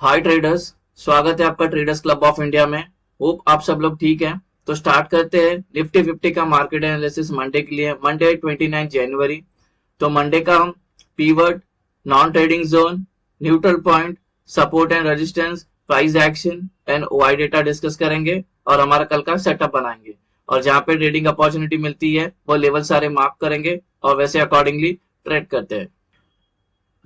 हाय traders. स्वागत है आपका ट्रेडर्स क्लब ऑफ इंडिया में। होप आप सब लोग ठीक हैं। तो स्टार्ट करते हैं निफ्टी 50 का मार्केट एनालिसिस मंडे के लिए। मंडे 29 जनवरी। तो मंडे का हम pivot, non trading zone, neutral point, support and resistance, price action and Y data discuss करेंगे और हमारा कल का सेटअप बनाएंगे। और जहां पे ट्रेडिंग अपॉर्चुनिटी मिलती है वो लेवल सारे मार्क करेंगे और वैसे अकॉर्डिंगली ट्रेड करते हैं।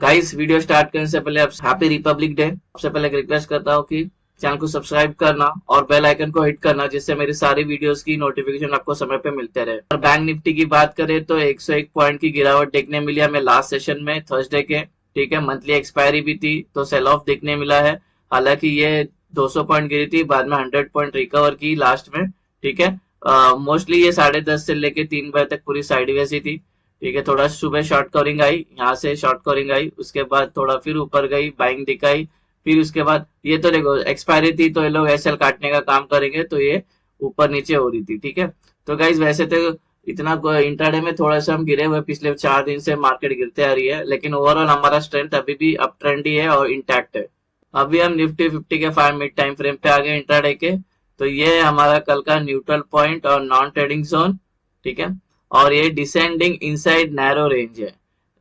गाइस, वीडियो स्टार्ट करने से पहले आप हैप्पी रिपब्लिक डे। सबसे पहले एक रिक्वेस्ट करता हूँ कि चैनल को सब्सक्राइब करना और बेल आइकन को हिट करना, जिससे मेरी सारी वीडियोस की नोटिफिकेशन आपको समय पे मिलते रहे। और बैंक निफ्टी की बात करें तो 101 पॉइंट की गिरावट देखने मिली हमें लास्ट सेशन में थर्सडे के। ठीक है, मंथली एक्सपायरी भी थी तो सेल ऑफ देखने मिला है। हालांकि ये 200 पॉइंट गिरी थी, बाद में 100 पॉइंट रिकवर की लास्ट में। ठीक है, मोस्टली ये 10:30 से लेके 3 बजे तक पूरी साइडवेज ही थी। ठीक है, थोड़ा सुबह शॉर्ट कवरिंग आई, यहाँ से शॉर्ट कवरिंग आई, उसके बाद थोड़ा फिर ऊपर गई, बाइंग दिखाई। फिर उसके बाद ये तो देखो एक्सपायरी थी तो ये लोग एसएल काटने का काम करेंगे, तो ये ऊपर नीचे हो रही थी। ठीक है, तो गाइज वैसे तो इतना इंट्राडे में थोड़ा सा हम गिरे हुए, पिछले 4 दिन से मार्केट गिरते आ रही है, लेकिन ओवरऑल हमारा स्ट्रेंथ अभी भी अप ट्रेंड ही है और इंटैक्ट है। अभी हम निफ्टी 50 के 5 मिनट टाइम फ्रेम पे आ गए इंट्राडे के। तो ये है हमारा कल का न्यूट्रल पॉइंट और नॉन ट्रेडिंग जोन। ठीक है, और ये डिसेंडिंग इनसाइड नैरो रेंज है।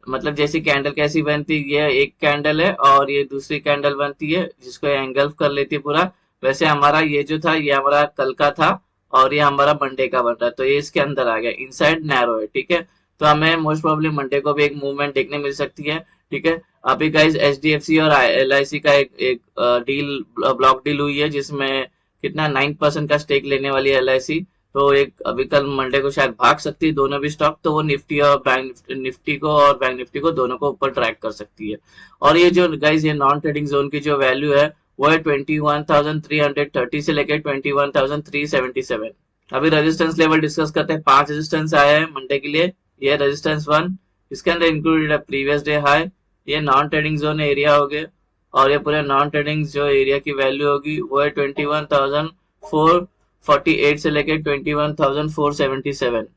मतलब जैसी कैंडल कैसी बनती है, ये एक कैंडल है और ये दूसरी कैंडल बनती है जिसको एंगल्फ कर लेती है पूरा। वैसे हमारा ये जो था ये हमारा कल का था और ये हमारा मंडे का बन रहा है, तो ये इसके अंदर आ गया, इनसाइड नैरो है। ठीक है, तो हमें मोस्ट प्रोबेबली मंडे को भी एक मूवमेंट देखने मिल सकती है। ठीक है, अभी गाइज एचडीएफसी और एलआईसी का एक डील, ब्लॉक डील हुई है, जिसमें कितना 9% का स्टेक लेने वाली है एलआईसी। तो एक अभी कल मंडे को शायद भाग सकती है दोनों भी स्टॉक, तो वो निफ्टी और बैंक निफ्टी को और बैंक निफ्टी को दोनों को ऊपर ट्रैक कर सकती है। और ये जो गाइज ये नॉन ट्रेडिंग जोन की जो वैल्यू है वो है 21,330 से लेकर 21,377। अभी रेजिस्टेंस लेवल डिस्कस करते हैं। 5 रेजिस्टेंस आए हैं मंडे के लिए। ये रेजिस्टेंस 1, इसके अंदर इंक्लूडेड है प्रीवियस डे हाई। ये नॉन ट्रेडिंग जोन एरिया हो गया और ये पूरे नॉन ट्रेडिंग जो एरिया की वैल्यू होगी वो है 21,448 से लेकर 21,477।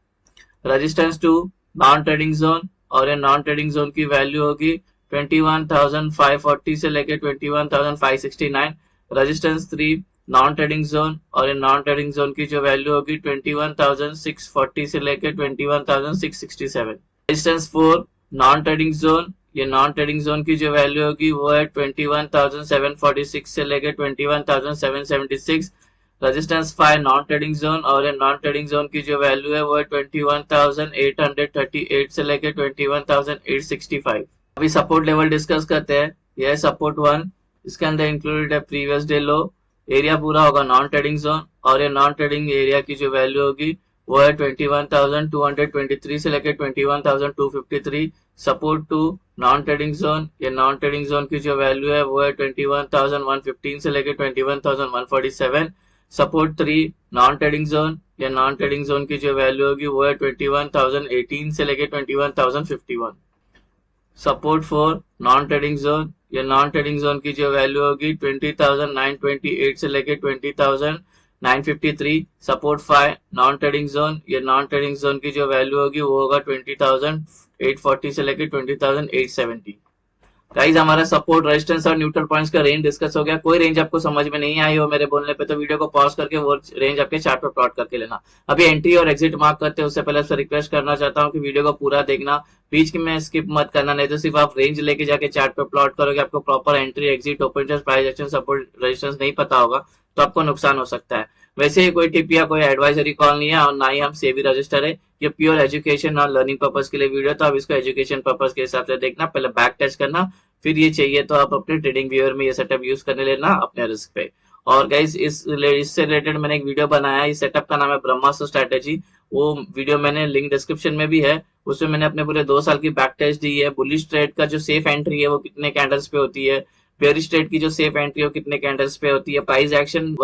रेजिस्टेंस 2, नॉन ट्रेडिंग जोन, और ये नॉन ट्रेडिंग जोन की वैल्यू होगी 21,540 से लेकर 21,569। रेजिस्टेंस 3, नॉन ट्रेडिंग जोन, और ये नॉन ट्रेडिंग जोन की जो वैल्यू होगी 21,640 से लेकर 21,667। रेजिस्टेंस 4, नॉन ट्रेडिंग जोन, ये नॉन ट्रेडिंग जोन की जो वैल्यू होगी वो है 21,746 से लेकर 21,776। रेजिस्टेंस 5, नॉन ट्रेडिंग जोन, और ये नॉन ट्रेडिंग जोन की जो वैल्यू है वो है 21,838 से लेकर 21,865। अभी सपोर्ट लेवल डिस्कस करते हैं। यह सपोर्ट 1, इसके अंदर इंक्लूडेड है प्रीवियस डे लो। एरिया पूरा होगा नॉन ट्रेडिंग जोन, और ये नॉन ट्रेडिंग एरिया की जो वैल्यू होगी वो है 21,223 से लेकर 21,253। सपोर्ट 2, नॉन ट्रेडिंग जोन, ये नॉन ट्रेडिंग जोन की जो वैल्यू है वो है 21,115 से लेकर 21,147। सपोर्ट 3, नॉन ट्रेडिंग जोन, या नॉन ट्रेडिंग जोन की जो वैल्यू होगी वो है 21,018 से लेकर 21,051। सपोर्ट 4, नॉन ट्रेडिंग जोन, या नॉन ट्रेडिंग जोन की जो वैल्यू होगी 20,928 से लेकर 20,953। सपोर्ट 5, नॉन ट्रेडिंग जोन, या नॉन ट्रेडिंग जोन की जो वैल्यू होगी वो होगा 20,840 से लेकर 20,870। गाइज हमारा सपोर्ट, रेजिस्टेंस और न्यूट्रल पॉइंट्स का रेंज डिस्कस हो गया। कोई रेंज आपको समझ में नहीं आई हो मेरे बोलने पे तो वीडियो को पॉज करके वो रेंज आपके चार्ट पर प्लॉट करके लेना। अभी एंट्री और एग्जिट मार्क करते हैं उससे पहले आपसे रिक्वेस्ट करना चाहता हूँ कि वीडियो को पूरा देखना, बीच में स्किप मत करना, नहीं तो सिर्फ आप रेंज लेके जाके चार्ट पर प्लॉट करोगे, आपको proper entry, exit, open interest, price action, support, resistance नहीं पता होगा तो आपको नुकसान हो सकता है। वैसे ही कोई टिप या कोई एडवाइजरी कॉल नहीं है और ना ही हम सेबी रजिस्टर है। ये प्योर एजुकेशन और लर्निंग पर्पज के लिए वीडियो, तो आप इसको एजुकेशन पर्पज के हिसाब से देखना, पहले बैक टेस्ट करना, फिर ये चाहिए तो आप अपने ट्रेडिंग व्यूअर में ये सेटअप यूज करने लेना अपने रिस्क पे। और गाइस इससे रिलेटेड मैंने एक वीडियो बनाया है, इस सेटअप का नाम है ब्रह्मास्त्र स्ट्रेटेजी। वो वीडियो मैंने लिंक डिस्क्रिप्शन में भी है। उसमें मैंने अपने पूरे 2 साल की बैक टेस्ट दी है। बुलिश ट्रेड का जो सेफ एंट्री है वो कितने कैंडल्स पे होती है, बेयरिश ट्रेड की जो सेफ एंट्री है वो कितने कैंडल्स पे होती है, प्राइस एक्शन,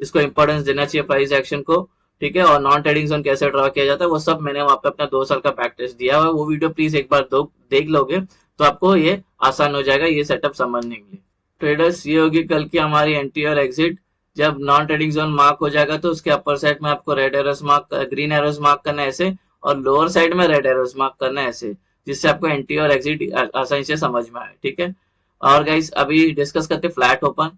इसको इंपॉर्टेंस देना चाहिए प्राइस एक्शन को। ठीक है, और नॉन ट्रेडिंग जोन कैसे ड्रॉ किया जाता है वो सब मैंने वहां पे अपना 2 साल का बैक टेस्ट दिया है। वो वीडियो प्लीज एक बार देख लोगे तो आपको ये आसान हो जाएगा ये सेटअप समझने के लिए। ट्रेडर्स, ये होगी कल की हमारी एंट्री और एग्जिट। जब नॉन ट्रेडिंग जोन मार्क हो जाएगा तो उसके अपर साइड में आपको red arrows mark, green arrows mark करना है ऐसे, और लोअर साइड में रेड एरोस मार्क करना है ऐसे, जिससे आपको एंट्री और एग्जिट आसानी से समझ में आए। ठीक है, और गाइस अभी डिस्कस करते फ्लैट ओपन।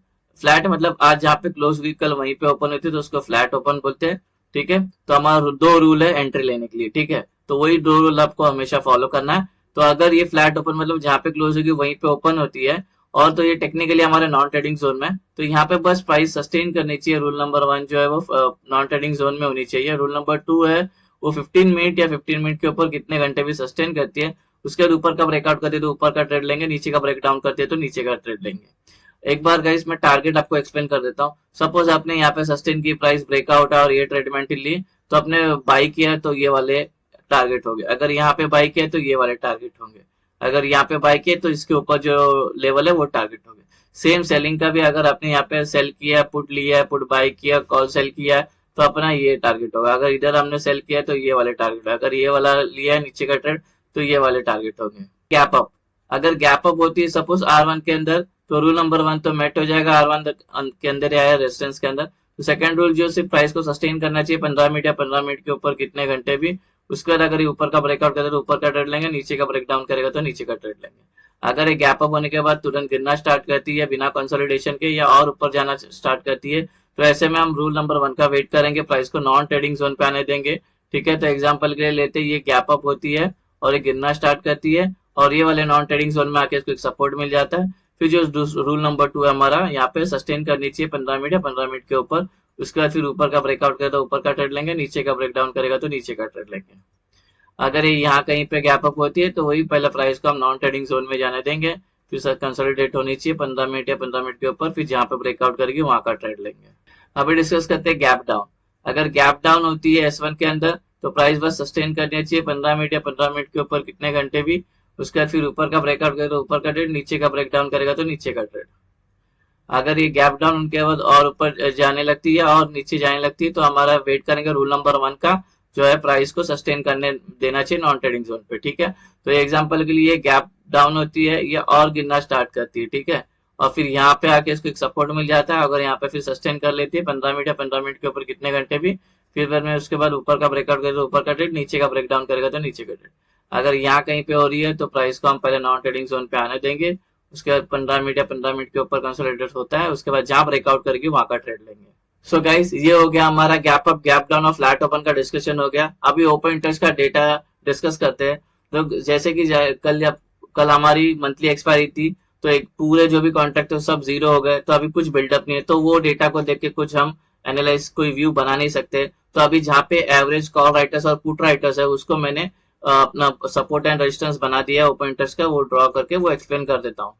फ्लैट मतलब आज जहाँ पे क्लोज हुई कल वहीं पे ओपन होती है तो उसको फ्लैट ओपन बोलते हैं। ठीक है, तो हमारा दो रूल है एंट्री लेने के लिए। ठीक है, तो वही दो रूल आपको हमेशा फॉलो करना है। तो अगर ये फ्लैट ओपन मतलब जहाँ पे क्लोज होगी वहीं पे ओपन होती है और तो ये टेक्निकली हमारे नॉन ट्रेडिंग जोन में, तो यहाँ पे बस प्राइस सस्टेन करनी चाहिए। रूल नंबर 1 जो है वो नॉन ट्रेडिंग जोन में होनी चाहिए। रूल नंबर 2 है वो 15 मिनट या 15 मिनट के ऊपर कितने घंटे भी सस्टेन करती है। उसके बाद ऊपर का ब्रेकआउट करती है तो ऊपर का ट्रेड लेंगे, नीचे का ब्रेकडाउन करती है तो नीचे का ट्रेड लेंगे। एक बार गाइस मैं टारगेट आपको एक्सप्लेन कर देता हूँ। सपोज आपने यहाँ पे सस्टेन की प्राइस ब्रेकआउट है और ये ट्रेडमेंट ली, तो आपने बाई किया तो ये वाले टारगेट हो गए। अगर यहाँ पे बाई किया तो ये वाले टारगेट होंगे। अगर यहाँ पे बाई किए तो इसके ऊपर जो लेवल है वो टारगेट हो गए। सेम सेलिंग का भी अगर आपने यहाँ पे सेल किया, पुट लिया, पुट बाय किया, कॉल सेल किया, तो अपना ये टारगेट होगा। अगर इधर हमने सेल किया तो ये वाले टारगेट है। अगर ये वाला लिया है नीचे का ट्रेड तो ये वाले टारगेट होंगे। गैप अप, अगर गैप अप होती है सपोज R1 के अंदर, तो रूल नंबर 1 तो मेट हो जाएगा R1 के अंदर या रेजिस्टेंस के अंदर। तो सेकंड रूल जो सिर्फ प्राइस को सस्टेन करना चाहिए 15 मिनट या 15 मिनट के ऊपर कितने घंटे भी। उसके बाद अगर ये ऊपर का ब्रेकआउट करेगा तो ऊपर का ट्रेड लेंगे, नीचे का ब्रेकडाउन करेगा तो नीचे का ट्रेड लेंगे। अगर ये गैप अप होने के बाद तुरंत गिरना स्टार्ट करती है बिना कंसोलिडेशन के या और ऊपर जाना स्टार्ट करती है, तो ऐसे में हम रूल नंबर 1 का वेट करेंगे, प्राइस को नॉन ट्रेडिंग जोन पे आने देंगे। ठीक है, तो एग्जांपल के लिए लेते हैं ये गैप अप होती है और ये गिरना स्टार्ट करती है और ये वाले नॉन ट्रेडिंग जोन में आके इसको एक सपोर्ट मिल जाता है। फिर जो रूल नंबर 2 है हमारा, यहाँ पे सस्टेन करनी चाहिए 15 मिनट या 15 मिनट के ऊपर। उसके बाद फिर ऊपर का ब्रेकआउट करेगा तो ऊपर का ट्रेड लेंगे, नीचे का ब्रेकडाउन करेगा तो नीचे का ट्रेड लेंगे। अगर ये यहाँ कहीं पे गैप अप होती है तो वही पहले प्राइस को हम नॉन ट्रेडिंग जोन में जाने देंगे। फिर सर कंसोलिडेट होनी चाहिए 15 मिनट या 15 मिनट के ऊपर, फिर जहाँ पे ब्रेकआउट करेगी वहां का ट्रेड लेंगे। अभी डिस्कस करते हैं गैप डाउन। अगर गैप डाउन होती है S1 के अंदर तो प्राइस बस सस्टेन करनी चाहिए 15 मिनट या 15 मिनट के ऊपर कितने घंटे भी। उसके बाद फिर ऊपर का ब्रेकआउट करेगा तो ऊपर का ट्रेड, नीचे का ब्रेकडाउन करेगा तो नीचे का ट्रेड। अगर ये गैप डाउन उनके बाद और ऊपर जाने लगती है और नीचे जाने लगती है तो हमारा वेट करेंगे रूल नंबर 1 का, जो है प्राइस को सस्टेन करने देना चाहिए नॉन ट्रेडिंग जोन पे। ठीक है, तो एग्जांपल के लिए गैप डाउन होती है, ये और गिरना स्टार्ट करती है। ठीक है, और फिर यहाँ पे आके इसको एक सपोर्ट मिल जाता है। अगर यहाँ पे फिर सस्टेन कर लेती है 15 मिनट या 15 मिनट के ऊपर कितने घंटे भी, फिर मैं उसके बाद ऊपर का ब्रेकआउट करेगा तो ऊपर का ट्रेड, नीचे का ब्रेकडाउन करेगा तो नीचे का ट्रेड। अगर यहाँ कहीं पे हो रही है तो प्राइस को हम पहले नॉन ट्रेडिंग जोन पे आने देंगे। उसके बाद 15 मिनट या 15 मिनट के ऊपर कंसोलिडेट होता है, उसके बाद जहां ब्रेकआउट करेगी वहां का ट्रेड लेंगे। सो गाइस ये हो गया हमारा गैप अप, गैप डाउन और फ्लैट ओपन का डिस्कशन हो गया। अभी ओपन इंटरेस्ट का डेटा डिस्कस करते हैं। तो जैसे कि कल हमारी मंथली एक्सपायरी थी, तो एक पूरे जो भी कॉन्ट्रैक्ट सब जीरो हो गए, तो अभी कुछ बिल्डअप नहीं है। तो वो डेटा को देख के कुछ हम एनालाइज कोई व्यू बना नहीं सकते। तो अभी जहाँ पे एवरेज कॉल राइटर्स और पुट राइटर्स है उसको मैंने अपना सपोर्ट एंड रेजिस्टेंस बना दिया ओपन इंटरेस्ट का, वो ड्रॉ करके वो एक्सप्लेन कर देता हूँ।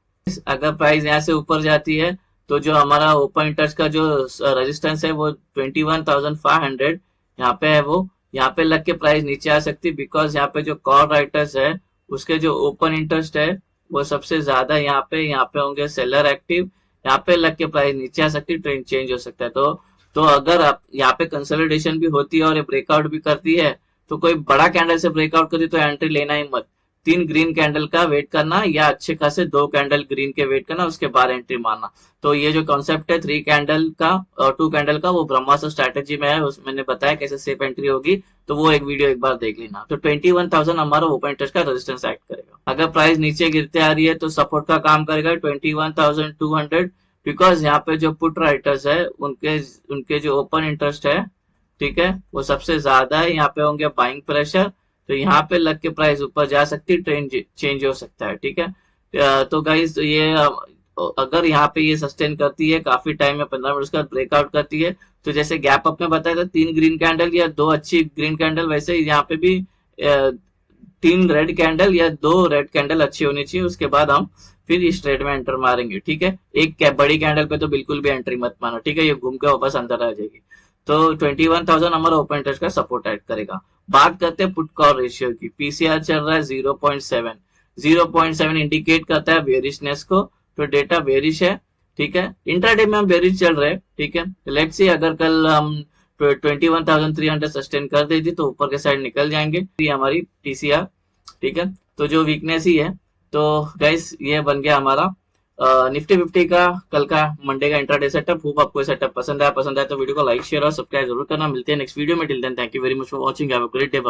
अगर प्राइस यहाँ से ऊपर जाती है तो जो हमारा ओपन इंटरेस्ट का जो रेजिस्टेंस है वो 21,500 यहाँ पे है, वो यहाँ पे लग के प्राइस नीचे आ सकती है। बिकॉज यहाँ पे जो कॉल राइटर्स है उसके जो ओपन इंटरेस्ट है वो सबसे ज्यादा यहाँ पे होंगे सेलर एक्टिव। यहाँ पे लग के प्राइस नीचे आ सकती है, ट्रेंड चेंज हो सकता है। तो अगर आप यहाँ पे कंसोलिडेशन भी होती है और ये ब्रेकआउट भी करती है, तो कोई बड़ा कैंडल से ब्रेकआउट करती है तो एंट्री लेना ही मत। 3 ग्रीन कैंडल का वेट करना या अच्छे खासे 2 कैंडल ग्रीन के वेट करना, उसके बाद एंट्री मारना। तो ये जो कॉन्सेप्ट है 3 कैंडल का और 2 कैंडल का, वो ब्रह्मास्त्र स्ट्रैटेजी में है, उसमें मैंने बताया कैसे सेफ एंट्री होगी। तो वो एक वीडियो एक बार देख लेना। तो 21,000 हमारा ओपन इंटरेस्ट का रेजिस्टेंस एक्ट करेगा। अगर प्राइस नीचे गिरते आ रही है तो सपोर्ट का काम करेगा 21,200। बिकॉज यहाँ पे जो पुट राइटर्स है उनके उनके जो ओपन इंटरेस्ट है, ठीक है, वो सबसे ज्यादा है। यहाँ पे होंगे बाइंग प्रेशर, तो यहाँ पे लग के प्राइस ऊपर जा सकती है, ट्रेंड चेंज हो सकता है। ठीक है, तो गाइस ये अगर यहाँ पे ये सस्टेन करती है काफी टाइम में 15 मिनट उसका ब्रेकआउट करती है, तो जैसे गैप अप में बताया था 3 ग्रीन कैंडल या 2 अच्छी ग्रीन कैंडल, वैसे यहाँ पे भी 3 रेड कैंडल या 2 रेड कैंडल अच्छी होनी चाहिए। उसके बाद हम फिर इस ट्रेड में एंटर मारेंगे। ठीक है, एक बड़ी कैंडल पे तो बिल्कुल भी एंट्री मत मारना। ठीक है, ये घूम के वापस अंदर आ जाएगी। तो 21,000 हमारा ओपन इंटरेस्ट का सपोर्ट ऐड करेगा। बात करते हैं पुट कॉल रेशियो की। पीसीआर चल रहा है 0.7। 0.7 इंडिकेट करता है बेरिशनेस को, तो डेटा बेरिश है। ठीक है, इंट्राडे में हम बेरिश चल रहे हैं। ठीक है, लेट्स सी अगर कल हम 21,300 सस्टेन कर देती तो ऊपर के साइड निकल जाएंगे। ये हमारी टीसीआर। ठीक है, तो जो वीकनेस ही है। तो गाइस ये बन गया हमारा निफ्टी 50 का कल का मंडे का इंट्राडे सेटअप। होप आपको सेटअप पसंद आया तो वीडियो को लाइक शेयर और सब्सक्राइब जरूर करना। मिलते हैं नेक्स्ट वीडियो में। Till then thank you very much for watching. Have a great day.